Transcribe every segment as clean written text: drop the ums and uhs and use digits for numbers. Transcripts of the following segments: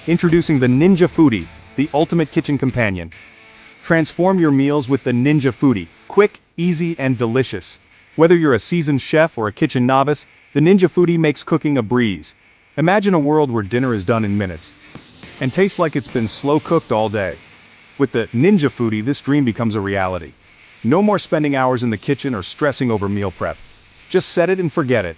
Introducing the Ninja Foodi, the ultimate kitchen companion. Transform your meals with the Ninja Foodi, quick, easy, and delicious. Whether you're a seasoned chef or a kitchen novice, the Ninja Foodi makes cooking a breeze. Imagine a world where dinner is done in minutes and tastes like it's been slow cooked all day. With the Ninja Foodi, this dream becomes a reality. No more spending hours in the kitchen or stressing over meal prep. Just set it and forget it,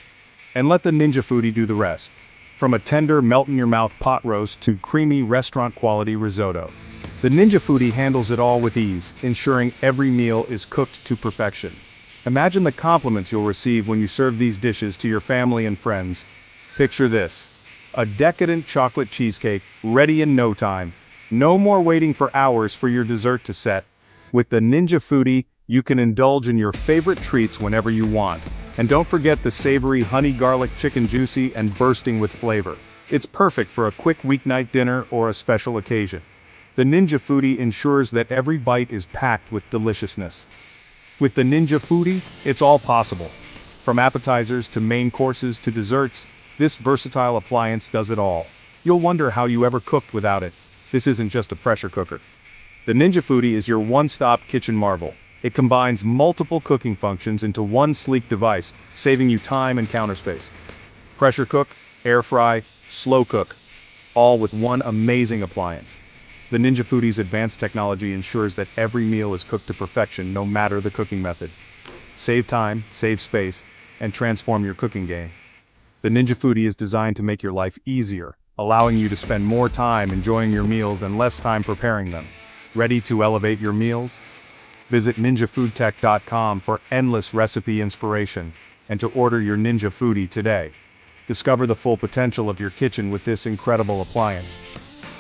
and let the Ninja Foodi do the rest. From a tender, melt-in-your-mouth pot roast to creamy restaurant-quality risotto, the Ninja Foodi handles it all with ease, ensuring every meal is cooked to perfection. Imagine the compliments you'll receive when you serve these dishes to your family and friends. Picture this: a decadent chocolate cheesecake, ready in no time. No more waiting for hours for your dessert to set. With the Ninja Foodi, you can indulge in your favorite treats whenever you want. And don't forget the savory honey garlic chicken, juicy and bursting with flavor. It's perfect for a quick weeknight dinner or a special occasion. The Ninja Foodi ensures that every bite is packed with deliciousness. With the Ninja Foodi, it's all possible. From appetizers to main courses to desserts, this versatile appliance does it all. You'll wonder how you ever cooked without it. This isn't just a pressure cooker. The Ninja Foodi is your one-stop kitchen marvel. It combines multiple cooking functions into one sleek device, saving you time and counter space. Pressure cook, air fry, slow cook, all with one amazing appliance. The Ninja Foodi's advanced technology ensures that every meal is cooked to perfection no matter the cooking method. Save time, save space, and transform your cooking game. The Ninja Foodi is designed to make your life easier, allowing you to spend more time enjoying your meals and less time preparing them. Ready to elevate your meals? Visit ninjafoodtech.com for endless recipe inspiration and to order your Ninja Foodi today. Discover the full potential of your kitchen with this incredible appliance.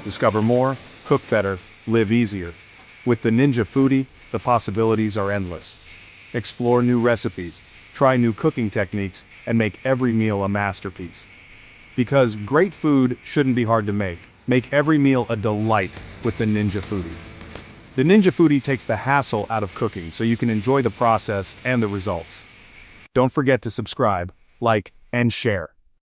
Discover more, cook better, live easier. With the Ninja Foodi, the possibilities are endless. Explore new recipes, try new cooking techniques, and make every meal a masterpiece. Because great food shouldn't be hard to make. Make every meal a delight with the Ninja Foodi. The Ninja Foodi takes the hassle out of cooking so you can enjoy the process and the results. Don't forget to subscribe, like, and share.